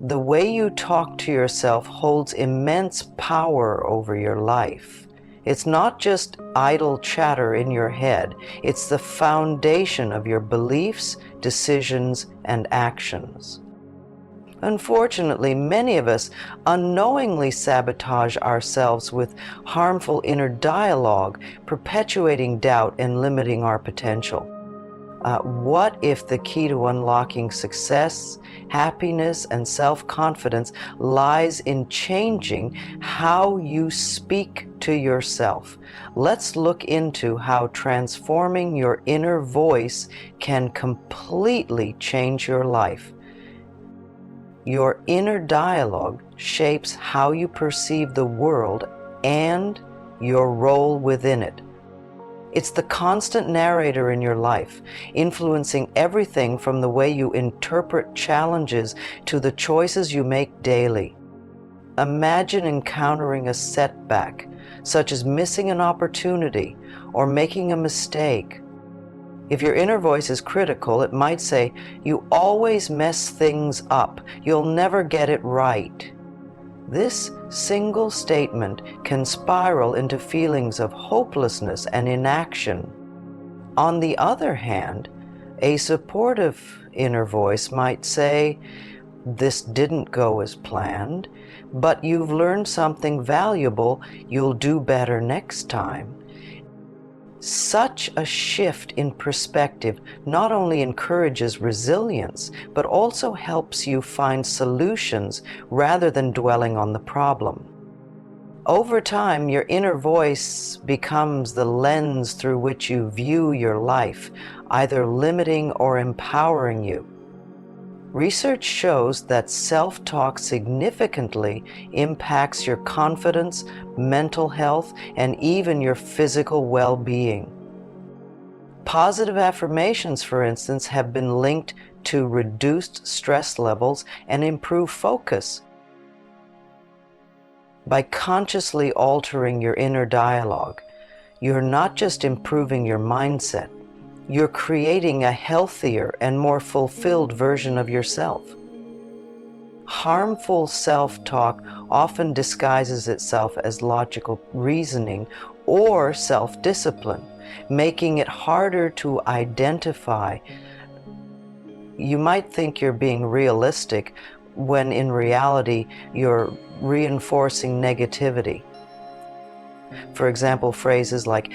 The way you talk to yourself holds immense power over your life. It's not just idle chatter in your head. It's the foundation of your beliefs, decisions, and actions. Unfortunately, many of us unknowingly sabotage ourselves with harmful inner dialogue, perpetuating doubt and limiting our potential. What if the key to unlocking success, happiness, and self-confidence lies in changing how you speak to yourself? Let's look into how transforming your inner voice can completely change your life. Your inner dialogue shapes how you perceive the world and your role within it. It's the constant narrator in your life, influencing everything from the way you interpret challenges to the choices you make daily. Imagine encountering a setback, such as missing an opportunity or making a mistake. If your inner voice is critical, it might say, "You always mess things up. You'll never get it right." This single statement can spiral into feelings of hopelessness and inaction. On the other hand, a supportive inner voice might say, "This didn't go as planned, but you've learned something valuable. You'll do better next time." Such a shift in perspective not only encourages resilience, but also helps you find solutions rather than dwelling on the problem. Over time, your inner voice becomes the lens through which you view your life, either limiting or empowering you. Research shows that self-talk significantly impacts your confidence, mental health, and even your physical well-being. Positive affirmations, for instance, have been linked to reduced stress levels and improved focus. By consciously altering your inner dialogue, you're not just improving your mindset, you're creating a healthier and more fulfilled version of yourself. Harmful self-talk often disguises itself as logical reasoning or self-discipline, making it harder to identify. You might think you're being realistic when in reality you're reinforcing negativity. For example, phrases like,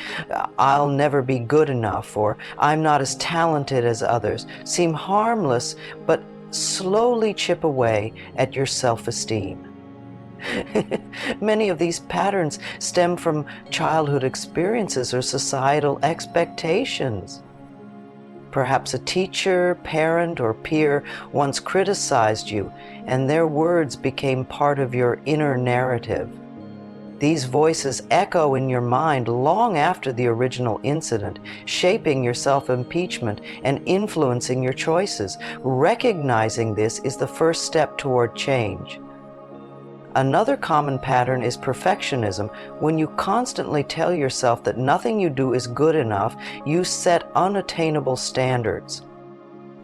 "I'll never be good enough," or "I'm not as talented as others," seem harmless, but slowly chip away at your self-esteem. Many of these patterns stem from childhood experiences or societal expectations. Perhaps a teacher, parent, or peer once criticized you, and their words became part of your inner narrative. These voices echo in your mind long after the original incident, shaping your self-impeachment and influencing your choices. Recognizing this is the first step toward change. Another common pattern is perfectionism. When you constantly tell yourself that nothing you do is good enough, you set unattainable standards.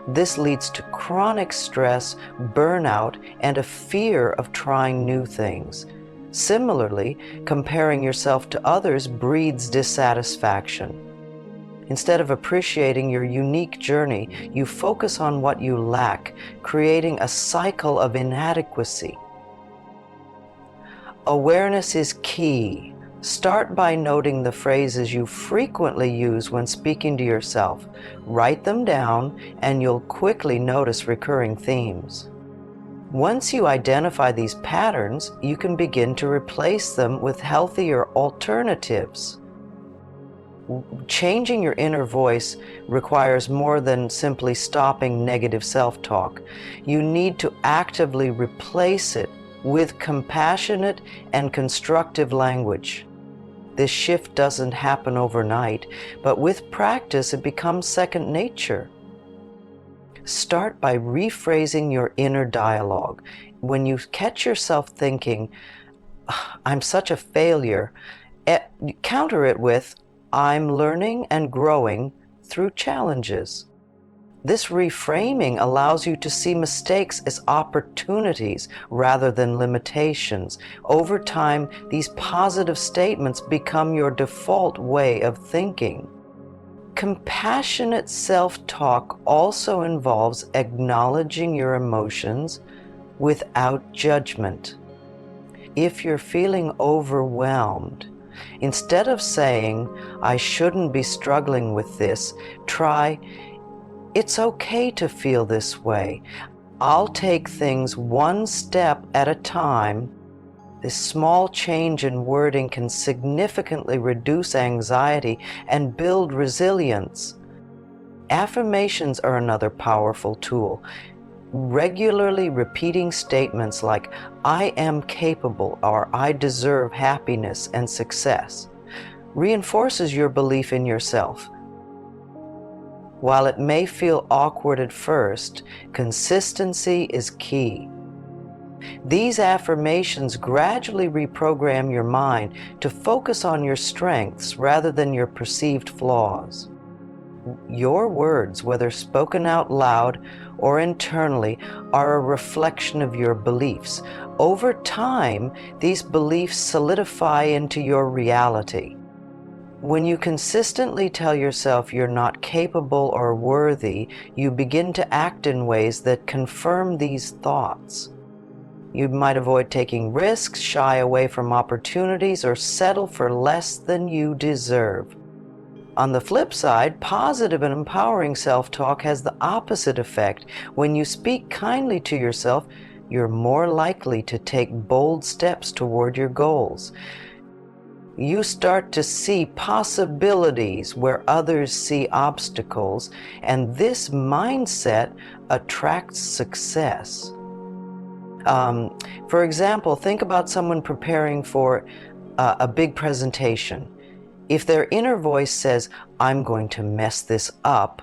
This leads to chronic stress, burnout, and a fear of trying new things. Similarly, comparing yourself to others breeds dissatisfaction. Instead of appreciating your unique journey, you focus on what you lack, creating a cycle of inadequacy. Awareness is key. Start by noting the phrases you frequently use when speaking to yourself. Write them down, and you'll quickly notice recurring themes. Once you identify these patterns, you can begin to replace them with healthier alternatives. Changing your inner voice requires more than simply stopping negative self-talk. You need to actively replace it with compassionate and constructive language. This shift doesn't happen overnight, but with practice it becomes second nature. Start by rephrasing your inner dialogue. When you catch yourself thinking, "I'm such a failure," counter it with, "I'm learning and growing through challenges." This reframing allows you to see mistakes as opportunities rather than limitations. Over time, these positive statements become your default way of thinking. Compassionate self-talk also involves acknowledging your emotions without judgment. If you're feeling overwhelmed, instead of saying, "I shouldn't be struggling with this," try, "It's okay to feel this way. I'll take things one step at a time." This small change in wording can significantly reduce anxiety and build resilience. Affirmations are another powerful tool. Regularly repeating statements like, "I am capable," or "I deserve happiness and success," reinforces your belief in yourself. While it may feel awkward at first, consistency is key. These affirmations gradually reprogram your mind to focus on your strengths rather than your perceived flaws. Your words, whether spoken out loud or internally, are a reflection of your beliefs. Over time, these beliefs solidify into your reality. When you consistently tell yourself you're not capable or worthy, you begin to act in ways that confirm these thoughts. You might avoid taking risks, shy away from opportunities, or settle for less than you deserve. On the flip side, positive and empowering self-talk has the opposite effect. When you speak kindly to yourself, you're more likely to take bold steps toward your goals. You start to see possibilities where others see obstacles, and this mindset attracts success. For example, think about someone preparing for a big presentation. If their inner voice says, "I'm going to mess this up,"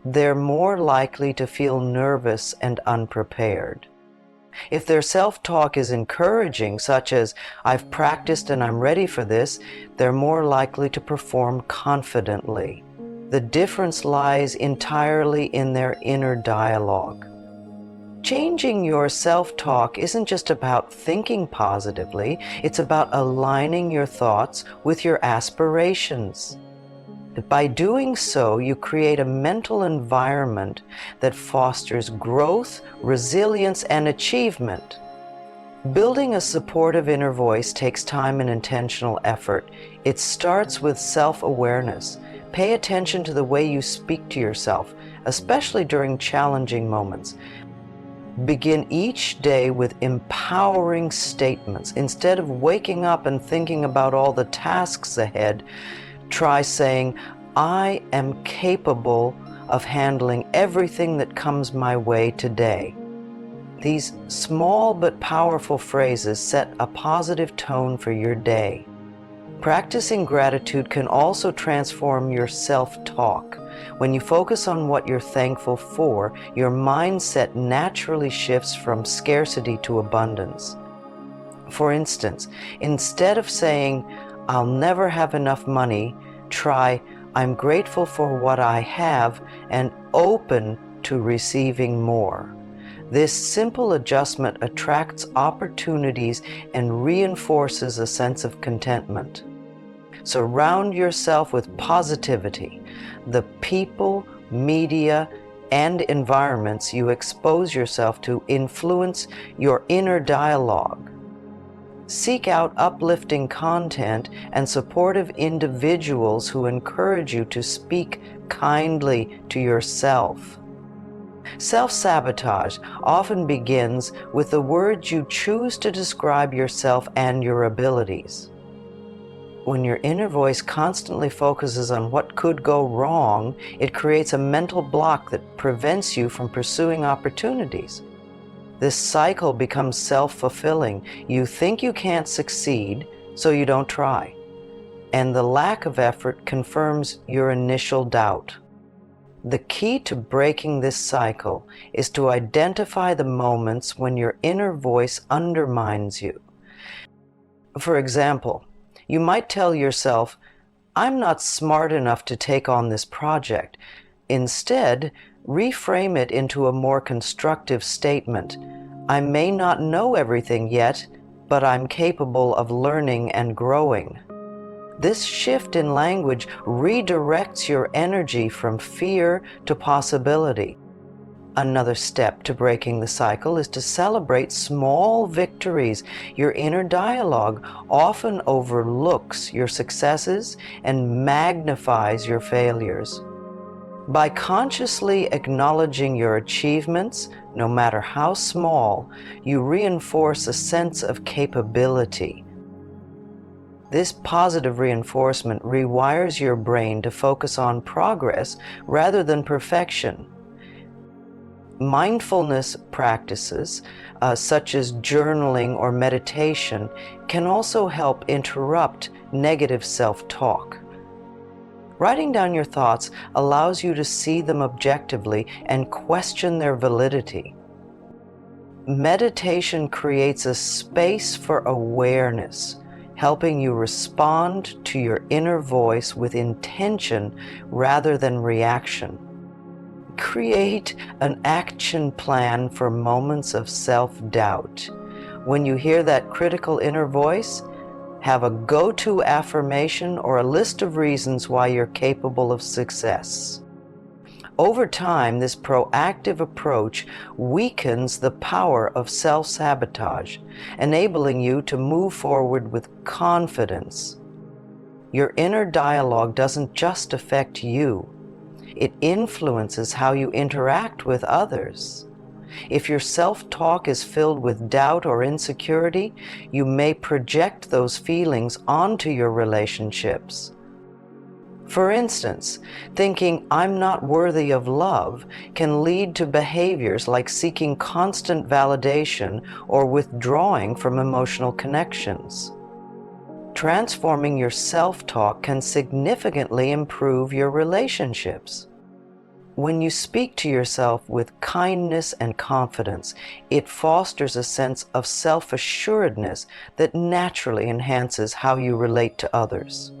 they're more likely to feel nervous and unprepared. If their self-talk is encouraging, such as, "I've practiced and I'm ready for this," they're more likely to perform confidently. The difference lies entirely in their inner dialogue. Changing your self-talk isn't just about thinking positively, it's about aligning your thoughts with your aspirations. By doing so, you create a mental environment that fosters growth, resilience, and achievement. Building a supportive inner voice takes time and intentional effort. It starts with self-awareness. Pay attention to the way you speak to yourself, especially during challenging moments. Begin each day with empowering statements. Instead of waking up and thinking about all the tasks ahead, try saying, "I am capable of handling everything that comes my way today." These small but powerful phrases set a positive tone for your day. Practicing gratitude can also transform your self-talk. When you focus on what you're thankful for, your mindset naturally shifts from scarcity to abundance. For instance, instead of saying, "I'll never have enough money," try, "I'm grateful for what I have and open to receiving more." This simple adjustment attracts opportunities and reinforces a sense of contentment. Surround yourself with positivity. The people, media, and environments you expose yourself to influence your inner dialogue. Seek out uplifting content and supportive individuals who encourage you to speak kindly to yourself. Self-sabotage often begins with the words you choose to describe yourself and your abilities. When your inner voice constantly focuses on what could go wrong, it creates a mental block that prevents you from pursuing opportunities. This cycle becomes self-fulfilling. You think you can't succeed, so you don't try. And the lack of effort confirms your initial doubt. The key to breaking this cycle is to identify the moments when your inner voice undermines you. For example, you might tell yourself, "I'm not smart enough to take on this project." Instead, reframe it into a more constructive statement. I may not know everything yet, but I'm capable of learning and growing. This shift in language redirects your energy from fear to possibility. Another step to breaking the cycle is to celebrate small victories. Your inner dialogue often overlooks your successes and magnifies your failures. By consciously acknowledging your achievements, no matter how small, you reinforce a sense of capability. This positive reinforcement rewires your brain to focus on progress rather than perfection. Mindfulness practices, such as journaling or meditation, can also help interrupt negative self-talk. Writing down your thoughts allows you to see them objectively and question their validity. Meditation creates a space for awareness, helping you respond to your inner voice with intention rather than reaction. Create an action plan for moments of self-doubt. When you hear that critical inner voice, have a go-to affirmation or a list of reasons why you're capable of success. Over time, this proactive approach weakens the power of self-sabotage, enabling you to move forward with confidence. Your inner dialogue doesn't just affect you. It influences how you interact with others. If your self-talk is filled with doubt or insecurity, you may project those feelings onto your relationships. For instance, thinking I'm not worthy of love can lead to behaviors like seeking constant validation or withdrawing from emotional connections. Transforming your self-talk can significantly improve your relationships. When you speak to yourself with kindness and confidence, it fosters a sense of self-assuredness that naturally enhances how you relate to others.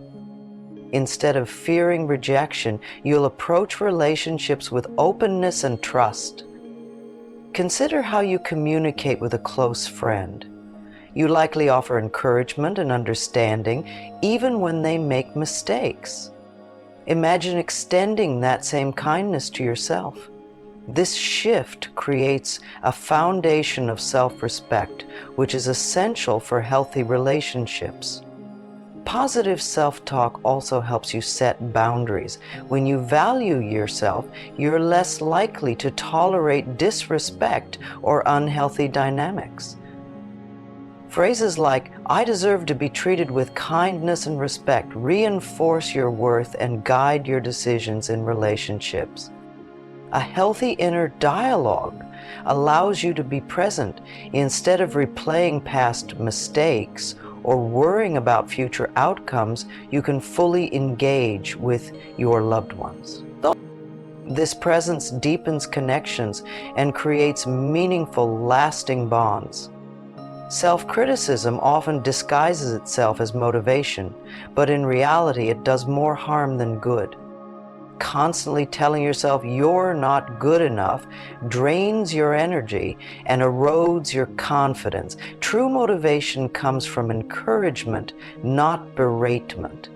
Instead of fearing rejection, you'll approach relationships with openness and trust. Consider how you communicate with a close friend. You likely offer encouragement and understanding even when they make mistakes. Imagine extending that same kindness to yourself. This shift creates a foundation of self-respect, which is essential for healthy relationships. Positive self-talk also helps you set boundaries. When you value yourself, you're less likely to tolerate disrespect or unhealthy dynamics. Phrases like, I deserve to be treated with kindness and respect, reinforce your worth and guide your decisions in relationships. A healthy inner dialogue allows you to be present instead of replaying past mistakes or worrying about future outcomes. You can fully engage with your loved ones. This presence deepens connections and creates meaningful, lasting bonds. Self-criticism often disguises itself as motivation, but in reality it does more harm than good. Constantly telling yourself you're not good enough drains your energy and erodes your confidence. True motivation comes from encouragement, not beratement.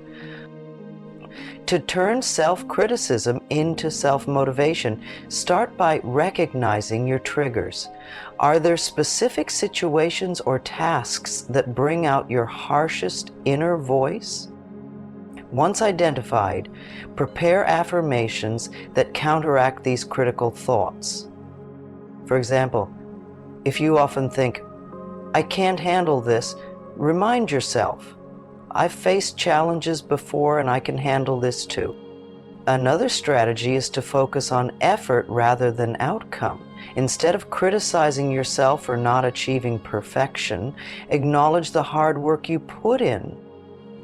To turn self-criticism into self-motivation, start by recognizing your triggers. Are there specific situations or tasks that bring out your harshest inner voice? Once identified, prepare affirmations that counteract these critical thoughts. For example, if you often think, I can't handle this, remind yourself, I've faced challenges before and I can handle this too. Another strategy is to focus on effort rather than outcome. Instead of criticizing yourself for not achieving perfection, acknowledge the hard work you put in.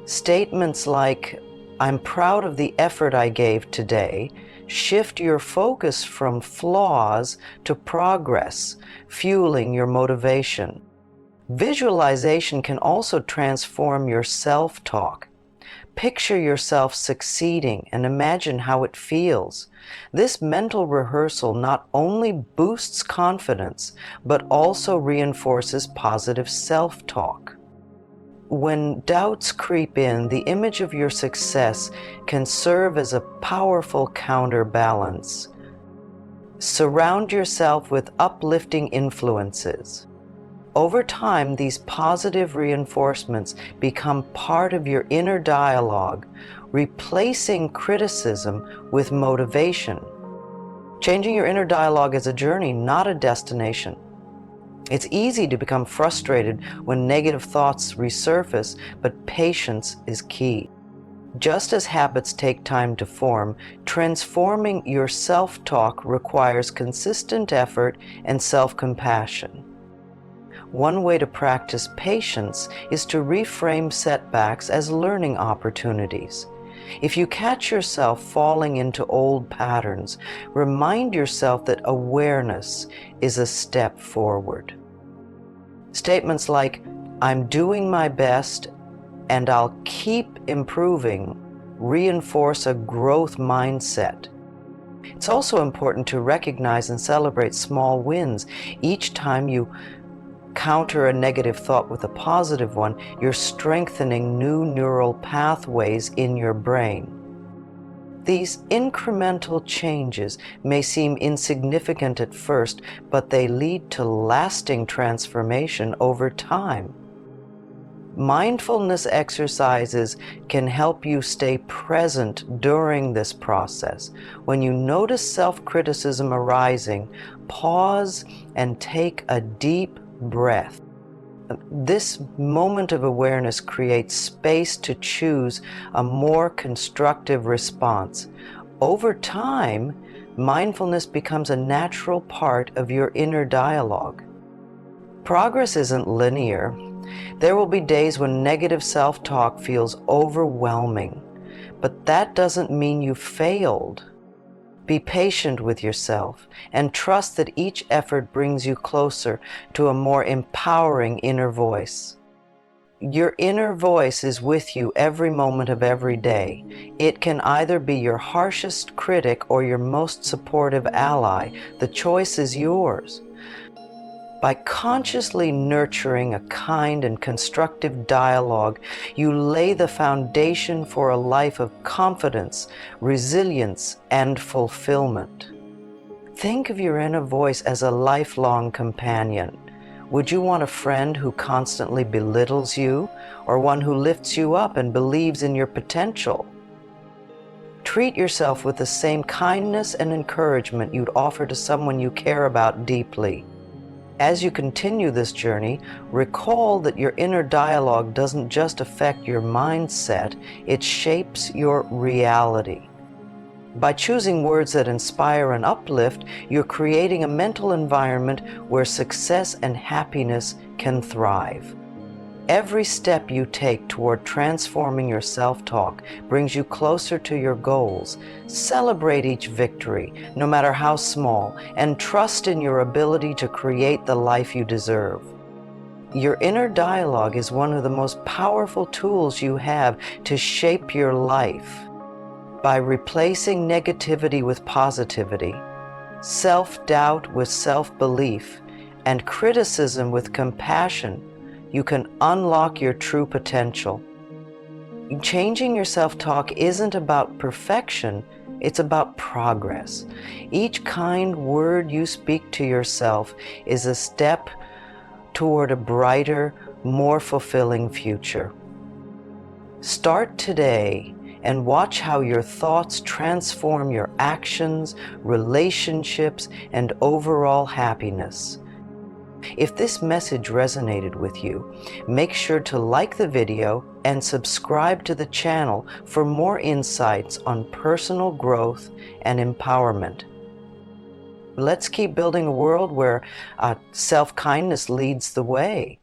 Statements like, I'm proud of the effort I gave today, shift your focus from flaws to progress, fueling your motivation. Visualization can also transform your self-talk. Picture yourself succeeding and imagine how it feels. This mental rehearsal not only boosts confidence, but also reinforces positive self-talk. When doubts creep in, the image of your success can serve as a powerful counterbalance. Surround yourself with uplifting influences. Over time, these positive reinforcements become part of your inner dialogue, replacing criticism with motivation. Changing your inner dialogue is a journey, not a destination. It's easy to become frustrated when negative thoughts resurface, but patience is key. Just as habits take time to form, transforming your self-talk requires consistent effort and self-compassion. One way to practice patience is to reframe setbacks as learning opportunities. If you catch yourself falling into old patterns, remind yourself that awareness is a step forward. Statements like, "I'm doing my best and I'll keep improving," reinforce a growth mindset. It's also important to recognize and celebrate small wins. Each time you counter a negative thought with a positive one, you're strengthening new neural pathways in your brain. These incremental changes may seem insignificant at first, but they lead to lasting transformation over time. Mindfulness exercises can help you stay present during this process. When you notice self-criticism arising, pause and take a deep breath. This moment of awareness creates space to choose a more constructive response. Over time, mindfulness becomes a natural part of your inner dialogue. Progress isn't linear. There will be days when negative self-talk feels overwhelming, but that doesn't mean you failed. Be patient with yourself and trust that each effort brings you closer to a more empowering inner voice. Your inner voice is with you every moment of every day. It can either be your harshest critic or your most supportive ally. The choice is yours. By consciously nurturing a kind and constructive dialogue, you lay the foundation for a life of confidence, resilience, and fulfillment. Think of your inner voice as a lifelong companion. Would you want a friend who constantly belittles you, or one who lifts you up and believes in your potential? Treat yourself with the same kindness and encouragement you'd offer to someone you care about deeply. As you continue this journey, recall that your inner dialogue doesn't just affect your mindset, it shapes your reality. By choosing words that inspire and uplift, you're creating a mental environment where success and happiness can thrive. Every step you take toward transforming your self-talk brings you closer to your goals. Celebrate each victory, no matter how small, and trust in your ability to create the life you deserve. Your inner dialogue is one of the most powerful tools you have to shape your life. By replacing negativity with positivity, self-doubt with self-belief, and criticism with compassion, you can unlock your true potential. Changing your self-talk isn't about perfection, it's about progress. Each kind word you speak to yourself is a step toward a brighter, more fulfilling future. Start today and watch how your thoughts transform your actions, relationships, and overall happiness. If this message resonated with you, make sure to like the video and subscribe to the channel for more insights on personal growth and empowerment. Let's keep building a world where self-kindness leads the way.